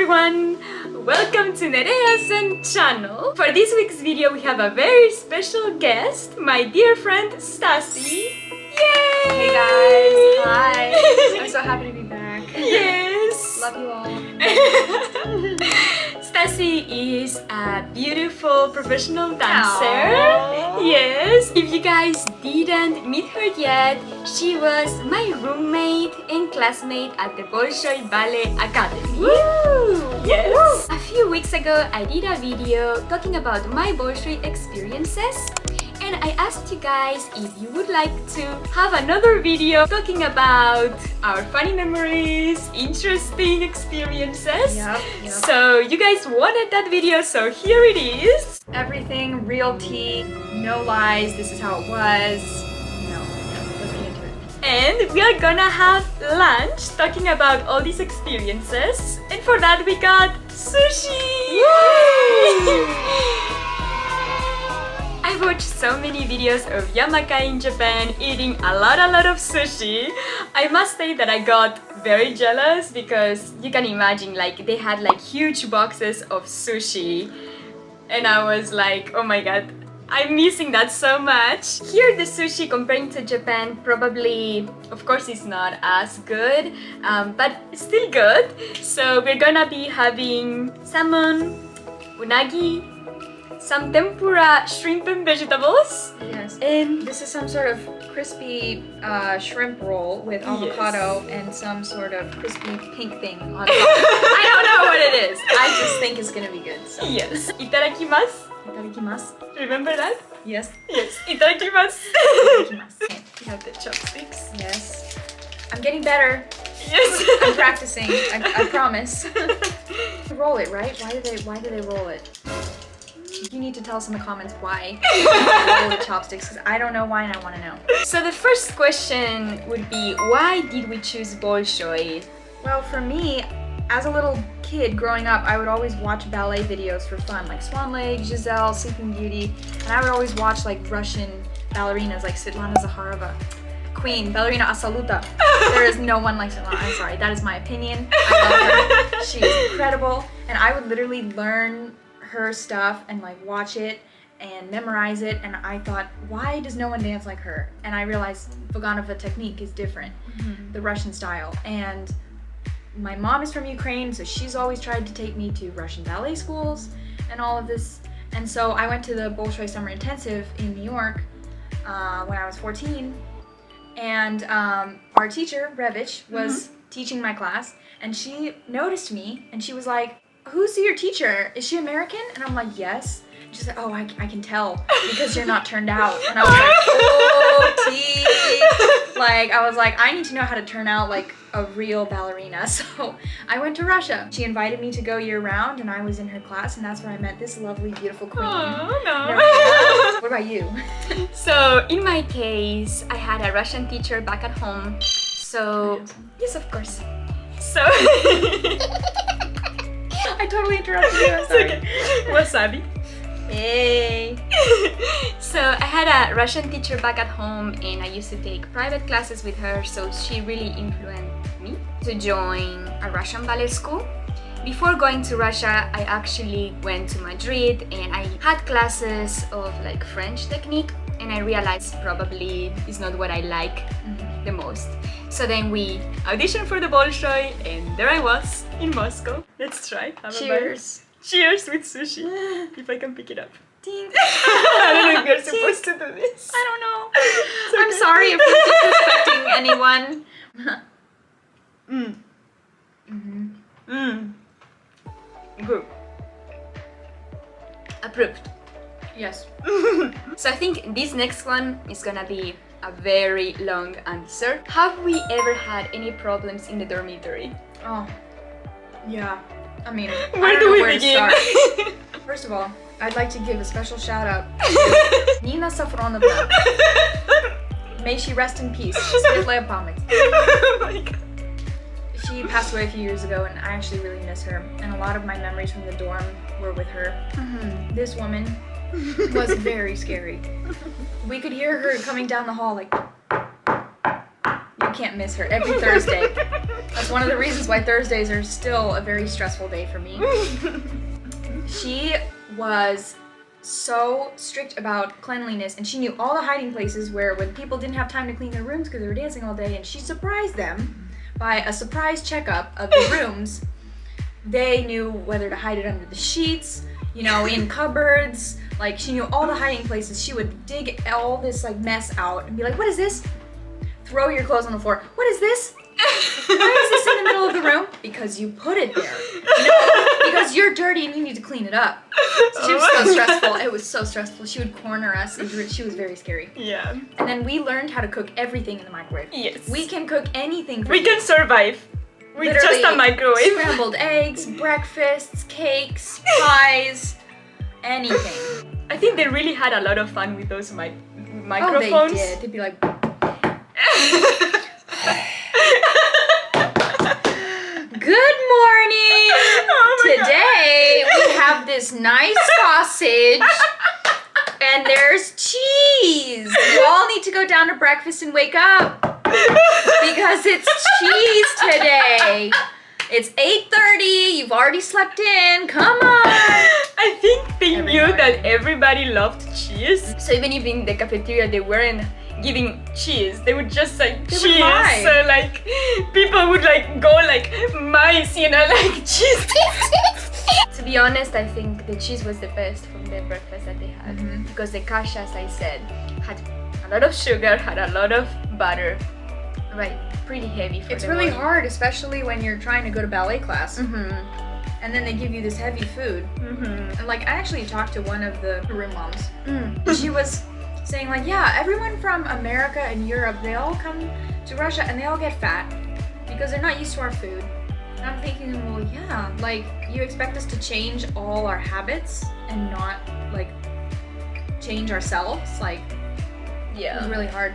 everyone! Welcome to Nerea San Channel. For this week's video we have a very special guest, my dear friend Stasi. Yay! Hey guys! Hi! I'm so happy to be back. Yes! Love you all. Stasi is a beautiful professional dancer. Aww. Yes! If you guys didn't meet her yet, she was my roommate and classmate at the Bolshoi Ballet Academy. Woo! Yes! Woo! A few weeks ago, I did a video talking about my Bolshoi experiences. And I asked you guys if you would like to have another video talking about our funny memories, interesting experiences. Yep. So you guys wanted that video, so here it is. Everything, real tea, no lies, this is how it was. Let's get into it. And we are gonna have lunch talking about all these experiences. And for that we got sushi! I've watched so many videos of Yamakai in Japan eating a lot of sushi. I must say that I got very jealous because you can imagine, like, they had like huge boxes of sushi and I was like, oh my god, I'm missing that so much. Here the sushi comparing to Japan probably, of course, is not as good, but still good. So we're gonna be having salmon, unagi, some tempura shrimp and vegetables. Yes. And this is some sort of crispy shrimp roll with avocado and some sort of crispy pink thing on top. I don't know what it is. I just think it's gonna be good. So. Yes. Itadakimasu. Itadakimasu. Remember that? Yes. Yes. Itadakimasu. Itadakimasu. Okay. You have the chopsticks. Yes. I'm getting better. Yes. I'm practicing. I promise. Roll it, right? Why do they roll it? You need to tell us in the comments why you roll the chopsticks, because I don't know why and I want to know. So the first question would be, why did we choose Bolshoi? Well, for me, as a little kid growing up, I would always watch ballet videos for fun, like Swan Lake, Giselle, Sleeping Beauty, and I would always watch like Russian ballerinas like Svetlana Zakharova, Queen, Ballerina Absoluta. There is no one like Svetlana. I'm sorry, that is my opinion. I love her. She is incredible, and I would literally learn her stuff and like watch it and memorize it, and I thought, why does no one dance like her? And I realized Vaganova technique is different, the Russian style. And my mom is from Ukraine, so she's always tried to take me to Russian ballet schools and all of this. And so I went to the Bolshoi Summer Intensive in New York when I was 14, and our teacher, Revich, was teaching my class, and she noticed me and she was like, "Who's your teacher? Is she American?" And I'm like, "Yes." She's like, "Oh, I can tell because you're not turned out." And I was like, "Oh, tea." Like, I was like, I need to know how to turn out like a real ballerina. So I went to Russia. She invited me to go year round, and I was in her class, and that's where I met this lovely, beautiful queen. Oh, no. What about you? So in my case, I had a Russian teacher back at home. So yes, of course. So I totally interrupted you. I'm sorry. Okay. Wasabi. Hey. So I had a Russian teacher back at home, and I used to take private classes with her, so she really influenced me to join a Russian ballet school. Before going to Russia, I actually went to Madrid and I had classes of like French technique, and I realized probably it's not what I like the most. So then we auditioned for the Bolshoi, and there I was in Moscow. Let's try. Have Cheers. Cheers with sushi. If I can pick it up. Tink. I don't know if you're supposed to do this. I don't know. I'm sorry if we're disrespecting anyone. Good. Approved. Yes. So I think this next one is gonna be a very long answer. Have we ever had any problems in the dormitory? Oh, yeah. I mean, Where I don't do know we where begin? to start. First of all, I'd like to give a special shout out to Nina Safronovna. May she rest in peace. Svetlaia Pamять. Oh my god. She passed away a few years ago, and I actually really miss her. And a lot of my memories from the dorm were with her. This woman was very scary. We could hear her coming down the hall like, you can't miss her every Thursday. That's one of the reasons why Thursdays are still a very stressful day for me. She was so strict about cleanliness, and she knew all the hiding places where when people didn't have time to clean their rooms because they were dancing all day, and she surprised them by a surprise checkup of the rooms. They knew whether to hide it under the sheets, you know, in cupboards. Like, she knew all the hiding places. She would dig all this like mess out and be like, what is this? Throw your clothes on the floor. What is this? Why is this in the middle of the room? Because you put it there. No, because you're dirty and you need to clean it up. So she was so stressful. It was so stressful. She would corner us. She was very scary. Yeah. And then we learned how to cook everything in the microwave. Yes. We can cook anything. We can survive with just a microwave. Scrambled eggs, breakfasts, cakes, pies, anything. I think they really had a lot of fun with those microphones. Oh, they did. They'd be like... Good morning! Today we have this nice sausage and there's cheese. You all need to go down to breakfast and wake up because it's cheese today. It's 8:30, you've already slept in, come on! I think they knew that everybody loved cheese. So even if in the cafeteria they weren't giving cheese, they would just like cheese. So like people would like go like mice, you know, like cheese. To be honest, I think the cheese was the best from the breakfast that they had. Because the cash, as I said, had a lot of sugar, had a lot of butter. Right, pretty heavy for It's the really morning. hard, especially when you're trying to go to ballet class. And then they give you this heavy food. And like, I actually talked to one of the room moms. She was saying like, yeah, everyone from America and Europe, they all come to Russia and they all get fat because they're not used to our food. And I'm thinking, well, yeah, like, you expect us to change all our habits and not like change ourselves? Like, yeah, it was really hard.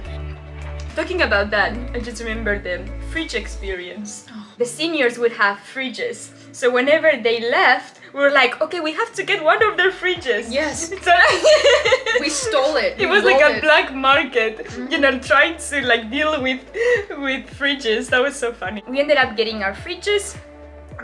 Talking about that, I just remember the fridge experience. The seniors would have fridges, so whenever they left, we were like, okay, we have to get one of their fridges. Yes. So we stole it. It was like a black market, you know, trying to like deal with fridges. That was so funny. We ended up getting our fridges,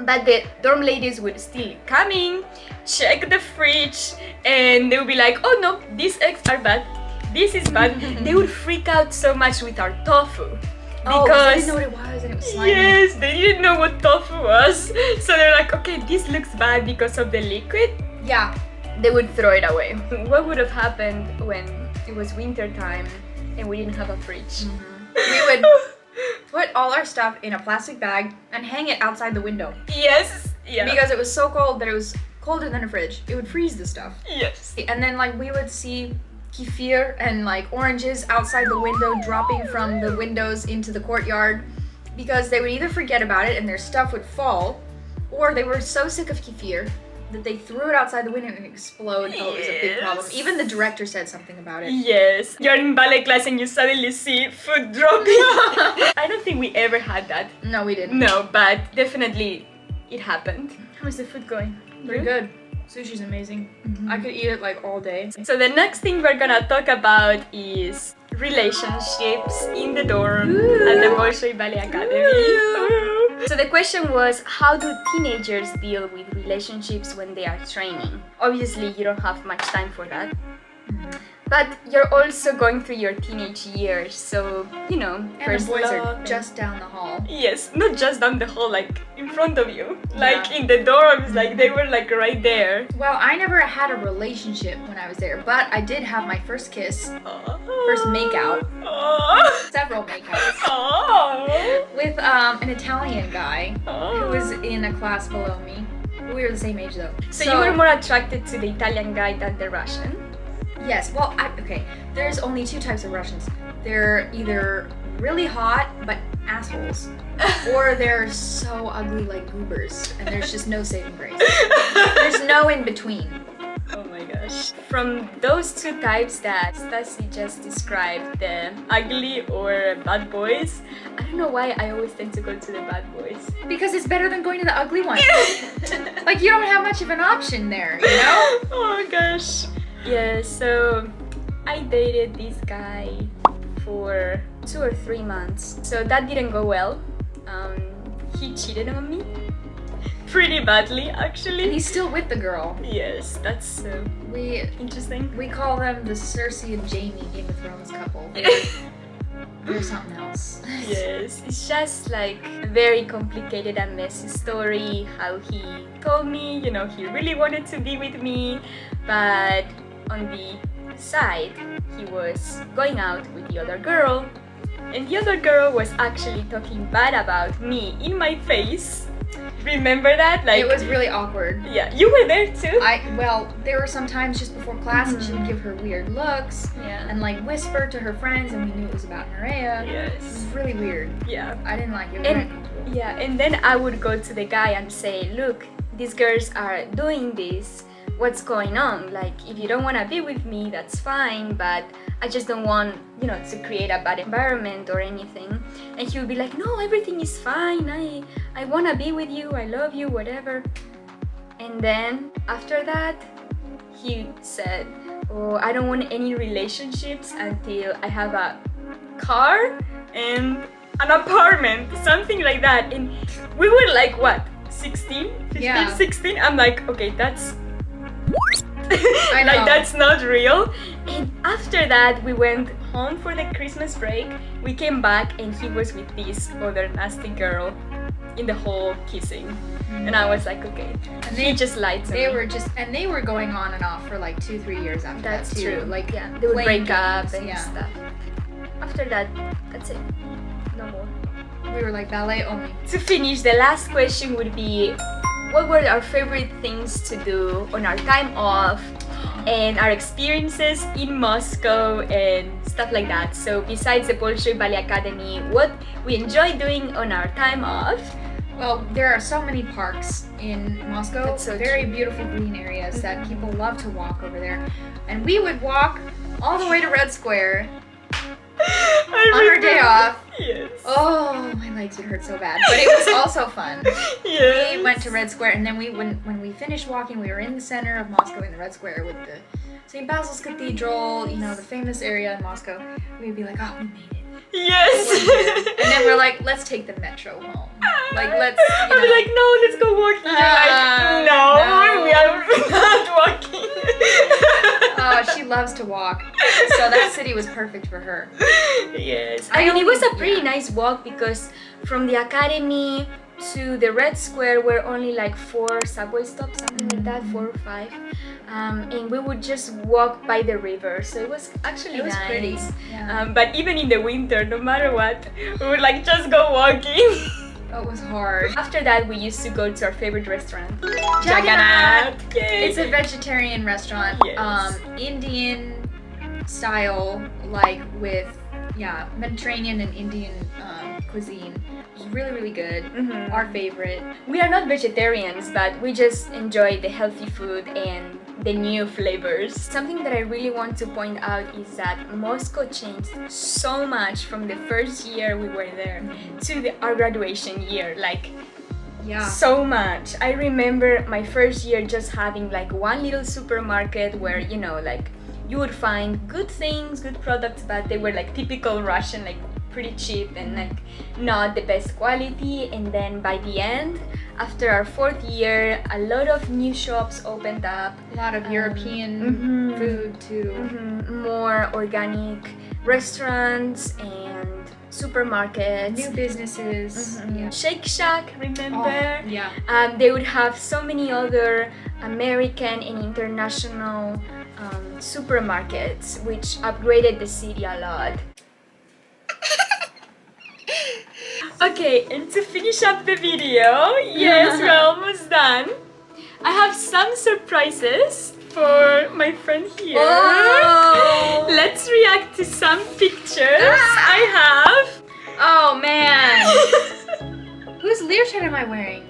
but the dorm ladies would still come in, check the fridge, and they would be like, oh no, these eggs are bad. This is bad. They would freak out so much with our tofu. Because they didn't know what it was and it was slimy. Yes, they didn't know what tofu was. So they're like, okay, this looks bad because of the liquid. Yeah. They would throw it away. What would have happened when it was winter time and we didn't have a fridge? We would put all our stuff in a plastic bag and hang it outside the window. Yes. Yeah. Because it was so cold that it was colder than a fridge. It would freeze the stuff. Yes. And then like we would see kefir and like oranges outside the window dropping from the windows into the courtyard because they would either forget about it and their stuff would fall, or they were so sick of kefir that they threw it outside the window and it exploded. Oh, it was a big problem. Even the director said something about it. Yes. You're in ballet class and you suddenly see food dropping. I don't think we ever had that. No, we didn't. No, but definitely it happened. How is the food going? Pretty good. Sushi's amazing. I could eat it like all day. So the next thing we're gonna talk about is relationships in the dorm at the Bolshoi Ballet Academy. So the question was, how do teenagers deal with relationships when they are training? Obviously, you don't have much time for that. But you're also going through your teenage years, so, you know, And first the boys love are and- just down the hall. Yes, not just down the hall, like in front of you. Like in the dorms, like they were like right there. Well, I never had a relationship when I was there, but I did have my first kiss, first makeout, several makeouts, with an Italian guy who was in a class below me. We were the same age though. So you were more attracted to the Italian guy than the Russian? Yes, well, okay, there's only two types of Russians. They're either really hot, but assholes, or they're so ugly like goobers, and there's just no saving grace. There's no in between. Oh my gosh. From those two types that Stasi just described, the ugly or bad boys, I don't know why I always tend to go to the bad boys. Because it's better than going to the ugly one. Like, you don't have much of an option there, you know? Oh my gosh. Yeah, so I dated this guy for 2 or 3 months. So that didn't go well. he cheated on me. Pretty badly, actually. And he's still with the girl. Yes, that's so interesting. We call them the Cersei and Jaime Game of Thrones couple. They're something else. Yes, it's just like a very complicated and messy story. How he told me, you know, he really wanted to be with me, but on the side, he was going out with the other girl, and the other girl was actually talking bad about me in my face. Remember that? Like, it was really awkward. Yeah, you were there too? Well, there were some times just before class and she would give her weird looks and like whisper to her friends, and we knew it was about Nerea. Yes. It was really weird. Yeah. I didn't like it. And then I would go to the guy and say, look, these girls are doing this. What's going on? Like, if you don't want to be with me, that's fine, but I just don't want, you know, to create a bad environment or anything. And he would be like, no, everything is fine. I want to be with you. I love you, whatever. And then after that, he said, oh, I don't want any relationships until I have a car and an apartment, something like that. And we were like, what, 16, 15, 16? I'm like, okay, that's I know. like, that's not real. And after that, we went home for the Christmas break. We came back and he was with this other nasty girl in the whole kissing. And I was like, okay. And he just lied to me. They were going on and off for like 2-3 years after that too. True. Like, yeah, they would break up and yeah. stuff. After that, that's it. No more. We were like ballet only. To finish, the last question would be, what were our favorite things to do on our time off and our experiences in Moscow and stuff like that? So besides the Bolshoi Ballet Academy, what we enjoy doing on our time off? Well, there are so many parks in Moscow. That's so very true. beautiful green areas that people love to walk over there. And we would walk all the way to Red Square on our day off. Yes. Oh, my legs would hurt so bad, but it was also fun. Yes. We went to Red Square, and then when we finished walking, we were in the center of Moscow in the Red Square with the St. Basil's Cathedral, you know, the famous area in Moscow. We'd be like, oh, we made it. Yes. And then we're like, let's take the metro home. Like, let's, you know. I'd be like, no, let's go walking. You're like, no, we are not walking. Oh, she loves to walk. So that city was perfect for her. Yes. I mean, it was a pretty nice walk because from the academy to the Red Square were only like 4 subway stops, something like that, 4 or 5. And we would just walk by the river, so it was actually nice. Pretty. Yeah. But even in the winter, no matter what, we would like just go walking. It was hard. After that, we used to go to our favorite restaurant, Jagannath. Yay. It's a vegetarian restaurant, Yes. Indian style, like with Mediterranean and Indian cuisine. It was really, really good. Our favorite. We are not vegetarians, but we just enjoy the healthy food and the new flavors. Something that I really want to point out is that Moscow changed so much from the first year we were there to our graduation year. Like, so much. I remember my first year just having like one little supermarket where, you know, like you would find good things, good products, but they were like typical Russian, like pretty cheap and like not the best quality. And then by the end, after our 4th year, a lot of new shops opened up. A lot of European food too. More organic restaurants and supermarkets. New businesses. Shake Shack, remember? Oh, they would have so many other American and international supermarkets, which upgraded the city a lot. Okay, and to finish up the video, yes, we're almost done. I have some surprises for my friend here. Oh. Let's react to some pictures I have. Oh man! Whose leotard am I wearing?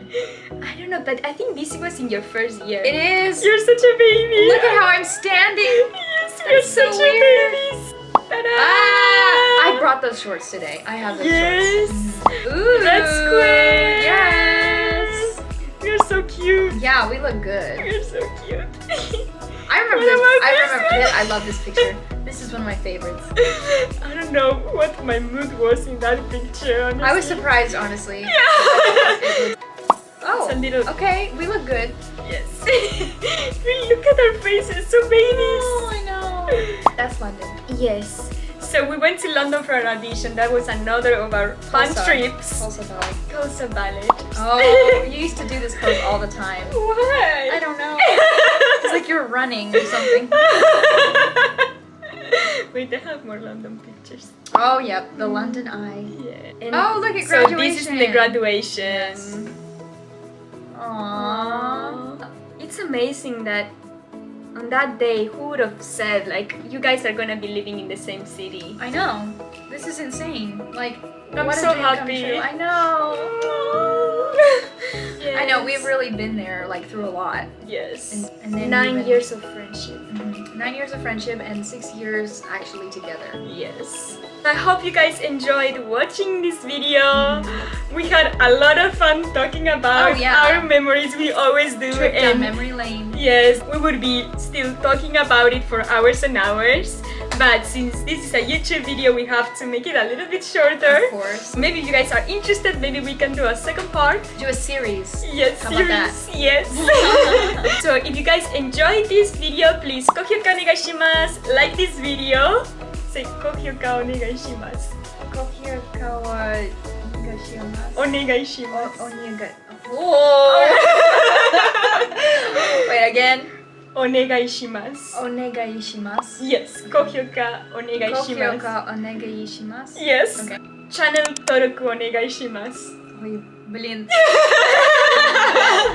I don't know, but I think this was in your first year. It is. You're such a baby. Look at how I'm standing. Yes, you're such so a weird. baby. I brought those shorts today. I have those shorts. Ooh, that's great. Yes. You're so cute. Yeah, we look good. You're so cute. I remember this. I remember it. I love this picture. This is one of my favorites. I don't know what my mood was in that picture, honestly. I was surprised, honestly. Yeah. Oh, It's a little... okay. We look good. Yes. Really, look at our faces, so babies. Oh, I know. That's London. Yes. So we went to London for an audition. That was another of our fun trips. Tulsa Ballet. Tulsa Ballet. Oh, you used to do this pose all the time. Why? I don't know. It's like you're running or something. Wait, they have more London pictures. Oh, yep, the London Eye. Yeah. And oh, look at so graduation. this is the graduation. Yes. Aww. It's amazing that on that day, who would have said, like, you guys are gonna be living in the same city? I know. This is insane. Like, I'm what so a dream come happy. true. I know. Yes. I know, we've really been there, like, through a lot. Yes. And then 9 years of friendship. 9 years of friendship and 6 years actually together. Yes. I hope you guys enjoyed watching this video. We had a lot of fun talking about our memories. We always do. Trip down memory lane. Yes, we would be still talking about it for hours and hours. But since this is a YouTube video, we have to make it a little bit shorter. Of course. Maybe if you guys are interested, maybe we can do a second part. Do a series. Yes, How about that? Yes. So if you guys enjoyed this video, please 高評価お願いします。Like this video. Say 高評価お願いします。高評価をお願いします。お願いします。お願い。Oh. Wait again. お願いします。お願いします。Yes. 高評価お願いします。高評価お願いします。Yes. Okay. チャンネル登録お願いします。Brilliant.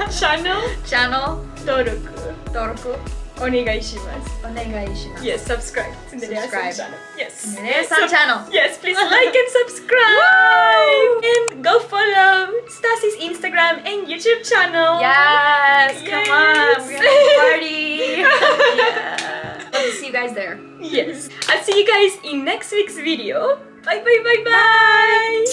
Channel 登録お願いします。お願いします。Yes, subscribe to the Nerea San Channel. Yes. Nerea San Channel. Yes, please like and subscribe. And go follow Stasi's Instagram and YouTube channel. Yes, come on, we're gonna have a party. Yeah. Hope to see you guys there. Yes. I'll see you guys in next week's video. Bye bye bye bye.